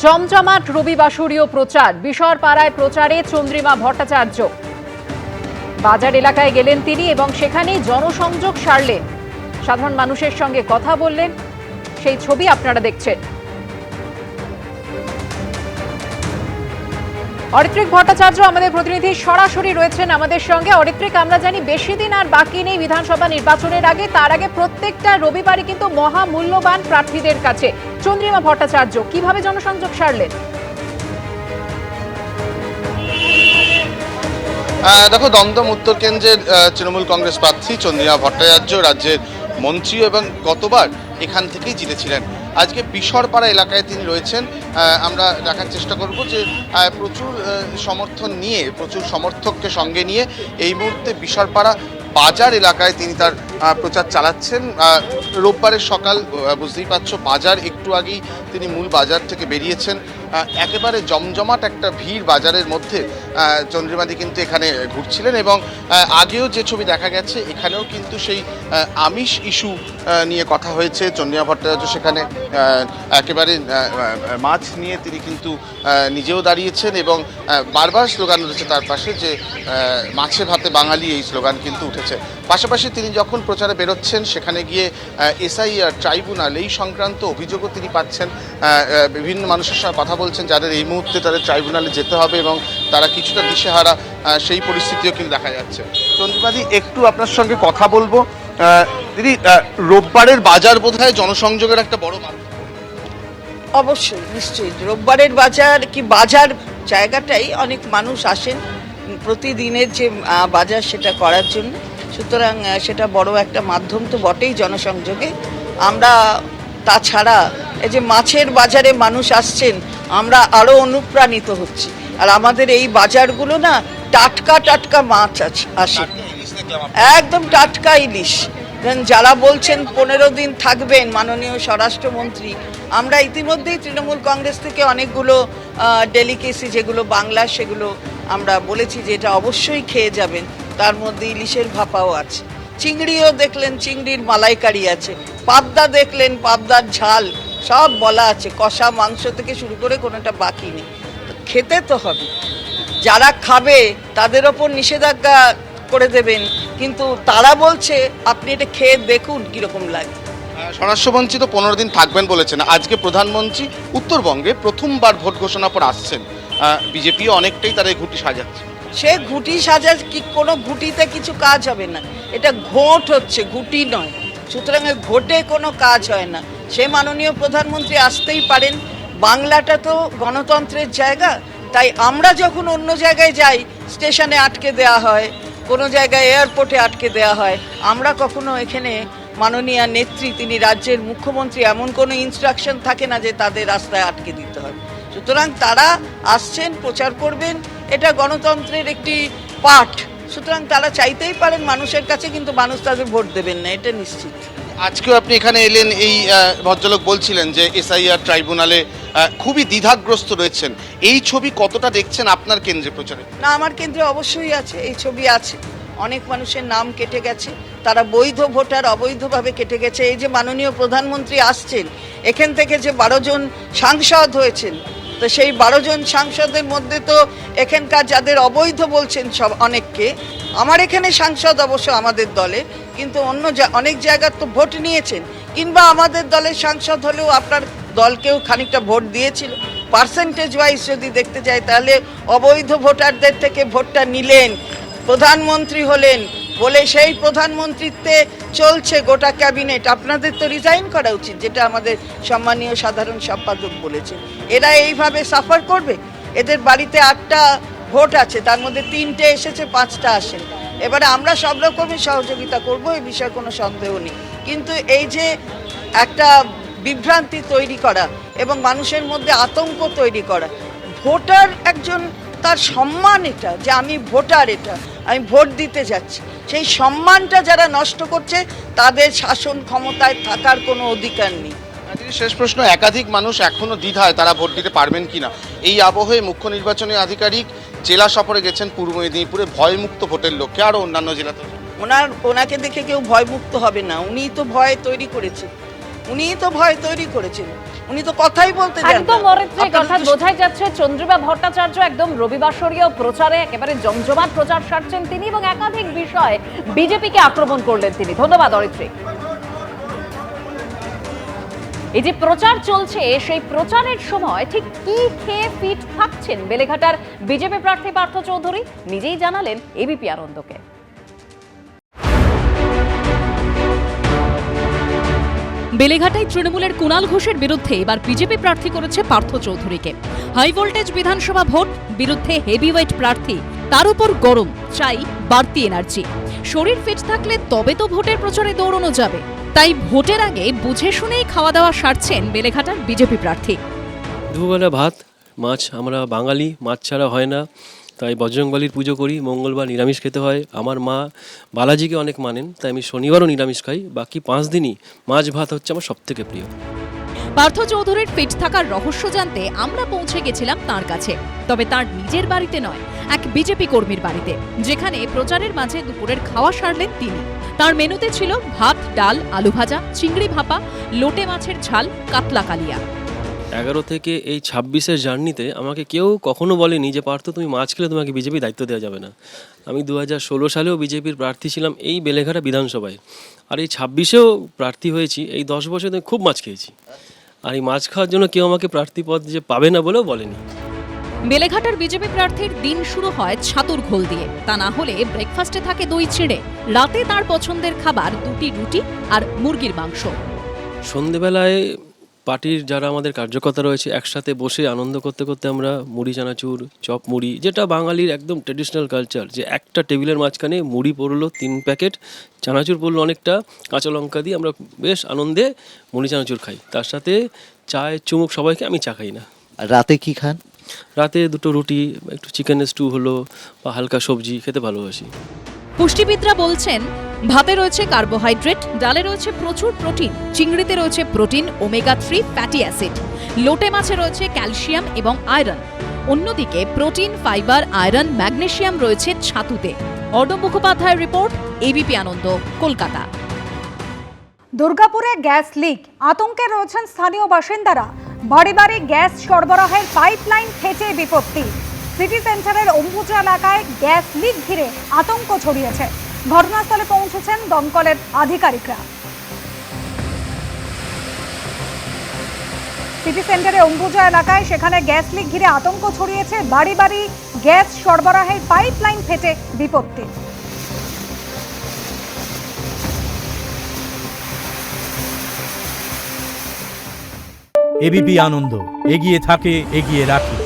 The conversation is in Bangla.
জমজমাট রবিবাসরীয় প্রচার, বিশরপাড়ায় প্রচারে চন্দ্রিমা ভট্টাচার্য। বাজার এলাকায় গেলেন তিনি এবং সেখানেই জনসংযোগ সারলেন, সাধারণ মানুষের সঙ্গে কথা বললেন। সেই ছবি আপনারা দেখছেন। অরিত্রিক ভট্টাচার্য আমাদের প্রতিনিধি সরাসরি রয়েছেন আমাদের সঙ্গে। অরিত্রিক, আমরা জানি বেশি দিন আর বাকি নেই বিধানসভা নির্বাচনের আগে। তার আগে প্রত্যেকটা রবিবারই কিন্তু মহামূল্যবান প্রার্থীদের কাছে। চন্দ্রিমা ভট্টাচার্য কিভাবে জনসংযোগ সারলেন? দেখো, দমদম উত্তর কেন্দ্রের তৃণমূল কংগ্রেস প্রার্থী চন্দ্রিমা ভট্টাচার্য রাজ্যের মন্ত্রী এবং গতবার এখান থেকেই জিতেছিলেন। আজকে বিশরপাড়া এলাকায় তিনি রয়েছেন। আমরা দেখার চেষ্টা করব যে প্রচুর সমর্থন নিয়ে, প্রচুর সমর্থককে সঙ্গে নিয়ে এই মুহূর্তে বিশরপাড়া বাজার এলাকায় তিনি তার প্রচার চালাচ্ছেন। রোববারের সকাল, বুঝতেই পারছো, বাজার একটু আগেই তিনি মূল বাজার থেকে বেরিয়েছেন। একেবারে জমজমাট একটা ভিড় বাজারের মধ্যে চন্দ্রিমাদি কিন্তু এখানে ঘুরছিলেন এবং আগেও যে ছবি দেখা গেছে এখানেও কিন্তু সেই আমিষ ইস্যু নিয়ে কথা হয়েছে। চন্দ্রিমা ভট্টাচার্য সেখানে একেবারে মাছ নিয়ে তিনি কিন্তু নিজেও দাঁড়িয়েছেন এবং বারবার স্লোগান উঠেছে তার পাশে যে মাছে ভাতে বাঙালি, এই স্লোগান কিন্তু উঠেছে। পাশাপাশি তিনি যখন প্রচারে বেরোচ্ছেন সেখানে গিয়ে এসআইআর ট্রাইব্যুনাল এই সংক্রান্ত অভিযোগও তিনি পাচ্ছেন। বিভিন্ন মানুষের সঙ্গে কথা বলছেন যাদের এই মুহূর্তে তাদের ট্রাইব্যুনালে যেতে হবে এবং তারা কিছুটা দিশেহারা, সেই পরিস্থিতিও কিন্তু দেখা যাচ্ছে। চন্দ্রিমাদি, একটু আপনার সঙ্গে কথা বলবো। দিদি, রোববারের বাজার বোধহয় জনসংযোগের একটা বড় মাধ্যম। অবশ্যই, নিশ্চয়ই রোববারের বাজার কি বাজার জায়গাটাই অনেক মানুষ আসেন প্রতিদিনের যে বাজার সেটা করার জন্য। সুতরাং সেটা বড় একটা মাধ্যম তো বটেই জনসংযোগে। আমরা তাছাড়া এই যে মাছের বাজারে মানুষ আসছেন, আমরা আরও অনুপ্রাণিত হচ্ছি। আর আমাদের এই বাজারগুলো না টাটকা টাটকা মাছ আসে, একদম টাটকা ইলিশ। যারা বলছেন 15 দিন থাকবেন মাননীয় স্বরাষ্ট্রমন্ত্রী, আমরা ইতিমধ্যেই তৃণমূল কংগ্রেস থেকে অনেকগুলো ডেলিকেসি যেগুলো বাংলা সেগুলো আমরা বলেছি যে এটা অবশ্যই খেয়ে যাবেন। তার মধ্যে ইলিশের ভাপাও আছে, চিংড়িও দেখলেন চিংড়ির মালাইকারি আছে, পাবদা দেখলেন পাবদার ঝাল, সব বলা আছে, কষা মাংস থেকে শুরু করে কোনোটা বাকি নেই। খেতে তো হবে, যারা খাবে তাদের ওপর নিষেধাজ্ঞা করে দেবেন, কিন্তু তারা বলছে আপনি এটা খেয়ে দেখুন কিরকম লাগে। স্বরাষ্ট্রমন্ত্রী তো 15 দিন থাকবেন বলেছেন। আজকে প্রধানমন্ত্রী উত্তরবঙ্গে প্রথমবার ভোট ঘোষণা পর আসছেন। বিজেপিও অনেকটাই তার এই ঘুঁটি সাজাচ্ছে। সে ঘুঁটি সাজা কি, কোনো ঘুঁটিতে কিছু কাজ হবে না, এটা ঘোট হচ্ছে, ঘুঁটি নয়। সুতরাং ঘোটে কোনো কাজ হয় না। সে মাননীয় প্রধানমন্ত্রী আসতেই পারেন। বাংলাটা তো গণতন্ত্রের জায়গা, তাই আমরা যখন অন্য জায়গায় যাই স্টেশনে আটকে দেওয়া হয়, কোনো জায়গায় এয়ারপোর্টে আটকে দেওয়া হয়, আমরা কখনো এখানে মাননীয় নেত্রী, তিনি রাজ্যের মুখ্যমন্ত্রী, এমন কোনো ইনস্ট্রাকশন থাকে না যে তাদের রাস্তায় আটকে দিতে হবে। সুতরাং তারা আসছেন, প্রচার করবেন, এটা গণতন্ত্রের একটি পাঠ। সুতরাং তারা চাইতেই পারেন মানুষের কাছে, কিন্তু মানুষ তাদের ভোট দেবেন না, এটা নিশ্চিত। আজকেও আপনি এখানে এলেন, এই ভদ্রলোক বলছিলেন যে এসআইআর ট্রাইব্যুনালে খুবই দ্বিধাগ্রস্ত রয়েছেন। এই ছবি কতটা দেখছেন আপনার কেন্দ্রে প্রচারে? না, আমার কেন্দ্রে অবশ্যই আছে, এই ছবি আছে। অনেক মানুষের নাম কেটে গেছে, তারা বৈধ ভোটার অবৈধভাবে কেটে গেছে। এই যে মাননীয় প্রধানমন্ত্রী আসছেন, এখান থেকে যে 12 জন সাংসদ হয়েছেন, তো সেই 12 জন সাংসদের মধ্যে তো এখানকার যাদের অবৈধ বলছেন সব অনেককে, আমার এখানে সাংসদ অবশ্য আমাদের দলে, কিন্তু অনেক জায়গার তো ভোট নিয়েছেন, কিংবা আমাদের দলের সাংসদ হলেও আপনার দলকেও খানিকটা ভোট দিয়েছিল। পার্সেন্টেজ ওয়াইজ যদি দেখতে যাই তাহলে অবৈধ ভোটারদের থেকে ভোটটা নিলেন, প্রধানমন্ত্রী হলেন বলে সেই প্রধানমন্ত্রীত্বে চলছে গোটা ক্যাবিনেট। আপনাদের তো রিজাইন করা উচিত, যেটা আমাদের সম্মানীয় সাধারণ সম্পাদক বলেছেন। এরা এইভাবে সাফার করবে? এদের বাড়িতে 8টা ভোট আছে, তার মধ্যে 3টে এসেছে, 5টা আসেন। এবারে আমরা সব রকমের সহযোগিতা করব, এই বিষয়ে কোনো সন্দেহ নেই। কিন্তু এই যে একটা বিভ্রান্তি তৈরি করা এবং মানুষের মধ্যে আতঙ্ক তৈরি করা, ভোটার একজন, তার সম্মান এটা যে আমি ভোটার, এটা আমি ভোট দিতে যাচ্ছি, সেই সম্মানটা যারা নষ্ট করছে তাদের শাসন ক্ষমতায় থাকার কোনো অধিকার নেই। শেষ প্রশ্ন, একাধিক মানুষ এখনো দ্বিধায় তারা ভোট দিতে পারবেন কিনা। এই আবহে মুখ্য নির্বাচনী আধিকারিক জেলা সফরে গেছেন পূর্ব মেদিনীপুরে ভয়মুক্ত ভোটের লক্ষ্যে, আরও অন্যান্য জেলাতে। ওনাকে দেখে কেউ ভয়মুক্ত হবে না, উনিই তো ভয় তৈরি করেছেন। উনি তো কথাই বলতে জানেন না। একদম অরিত্রিক, আপনারা অর্থাৎ তো- বোঝাই যাচ্ছে চন্দ্রিমা ভট্টাচার্য একদম রবিবাসরীয় প্রচারে একেবারে জমজমাট প্রচার সারছেন তিনি এবং একাধিক বিষয় বিজেপিকে আক্রমণ করলেন তিনি। ধন্যবাদ অরিত্রিক। এই যে প্রচার চলছে, সেই প্রচারের সময় ঠিক কি খেয়ে ফিট থাকছেন বেলেঘাটার বিজেপি প্রার্থী পার্থ চৌধুরী নিজেই জানালেন এবিপি আনন্দকে। বেলেঘাটায় তৃণমূলের কুণাল ঘোষের বিরুদ্ধে এবার বিজেপি প্রার্থী করেছে পার্থ চৌধুরীকে। হাই ভোল্টেজ বিধানসভা ভোট, বিরুদ্ধে হেভিওয়েট প্রার্থী, তার উপর গরম, চাই বাড়তি এনার্জি। শরীর ফিট থাকলে তবে তো ভোটের প্রচারে দৌড়ানো যাবে। তাই ভোটের আগে বুঝে শুনেই খাওয়া দাওয়া সারছেন বেলেঘাটার বিজেপি প্রার্থী। দুবেলা ভাত মাছ, আমরা বাঙালি, মাছ ছাড়া হয় না, তাই বজরংবলীর পুজো করি। মঙ্গলবার নিরামিষ খেতে হয়। আমার মা বালাজিকে অনেক মানেন, তাই আমি শনিবারও নিরামিষ খাই। বাকি 5 দিনই মাছ ভাত হচ্ছে আমার সবথেকে প্রিয়। পার্থ চৌধুরীর ফিট থাকার রহস্য জানতে আমরা পৌঁছে গেছিলাম তার কাছে, তবে তার নিজের বাড়িতে নয়, এক বিজেপি কর্মীর বাড়িতে, যেখানে প্রচারের মাঝে দুপুরের খাওয়া সারলেন তিনি। তার মেনুতে ছিল ভাত, ডাল, আলু ভাজা, চিংড়ি ভাপা, লোটে মাছের ঝাল, কাতলা কালিয়া। 11 থেকে এই 26-এর জার্নিতে আমাকে কেউ কখনো বলেনি যে পার্থ তুমি মাছ খেলে তোমাকে বিজেপি দায়িত্ব দেওয়া যাবে না। আমি 2016 সালেও বিজেপির প্রার্থী ছিলাম এই বেলেঘাটা বিধানসভায়, আর এই 26-এও প্রার্থী হয়েছি। এই 10 বছরে আমি খুব মাছ খেয়েছি, আর এই মাছ খাওয়ার জন্য কেউ আমাকে প্রার্থী পদ যে পাবে না বলেও বলেনি। বেলেঘাটার বিজেপি প্রার্থীর দিন শুরু হয় ছাতুর ঘোল দিয়ে, তা না হলে ব্রেকফাস্টে থাকে দই চিড়ে। রাতে তার পছন্দের খাবার 2টি রুটি আর মুরগির মাংস। সন্ধেবেলায় পার্টির যারা আমাদের কার্যকর্তা রয়েছে একসাথে বসে আনন্দ করতে করতে আমরা মুড়ি চানাচুর, চপ মুড়ি, যেটা বাঙালির একদম ট্রেডিশনাল কালচার, যে একটা টেবিলের মাঝখানে মুড়ি পড়লো 3 প্যাকেট, চানাচুর পড়লো অনেকটা, কাঁচা লঙ্কা দিয়ে আমরা বেশ আনন্দে মুড়ি চানাচুর খাই। তার সাথে চায় চুমুক সবাইকে, আমি চা খাই না। আর রাতে কি খান? রাতে 2টো রুটি, একটু চিকেনের স্টু হলো বা হালকা সবজি খেতে ভালোবাসি। পুষ্টিবিদরা বলছেন ভাতে রয়েছে কার্বোহাইড্রেট, ডালে রয়েছে প্রচুর প্রোটিন, চিংড়িতে রয়েছে প্রোটিন, ওমেগা 3 ফ্যাটি অ্যাসিড, লোটে মাছে রয়েছে ক্যালসিয়াম এবং আয়রন। অন্যদিকে প্রোটিন, ফাইবার, আয়রন, ম্যাগনেসিয়াম রয়েছে ছাতুতে। অর্ণব মুখোপাধ্যায়ের রিপোর্ট, এবিপি আনন্দ, কলকাতা। দুর্গাপুরে গ্যাস লিক, আতঙ্কে রয়েছেন স্থানীয় বাসিন্দারা। বাড়ি বাড়ি গ্যাস সরবরাহের পাইপলাইন ফেটে বিপত্তি। সিটি সেন্টারের অম্বুজা এলাকায় গ্যাস লিক ঘিরে আতঙ্ক ছড়িয়েছে। ঘটনাস্থলে পৌঁছেছেন দমকলের আধিকারিকরা। সিটি সেন্টারে অম্বুজা এলাকায় সেখানে গ্যাস লিক ঘিরে আতঙ্ক ছড়িয়েছে। বাড়ি বাড়ি গ্যাস সরবরাহের পাইপলাইন ফেটে বিপত্তি। এবিপি আনন্দ, এগিয়ে থাকে, এগিয়ে রাখে।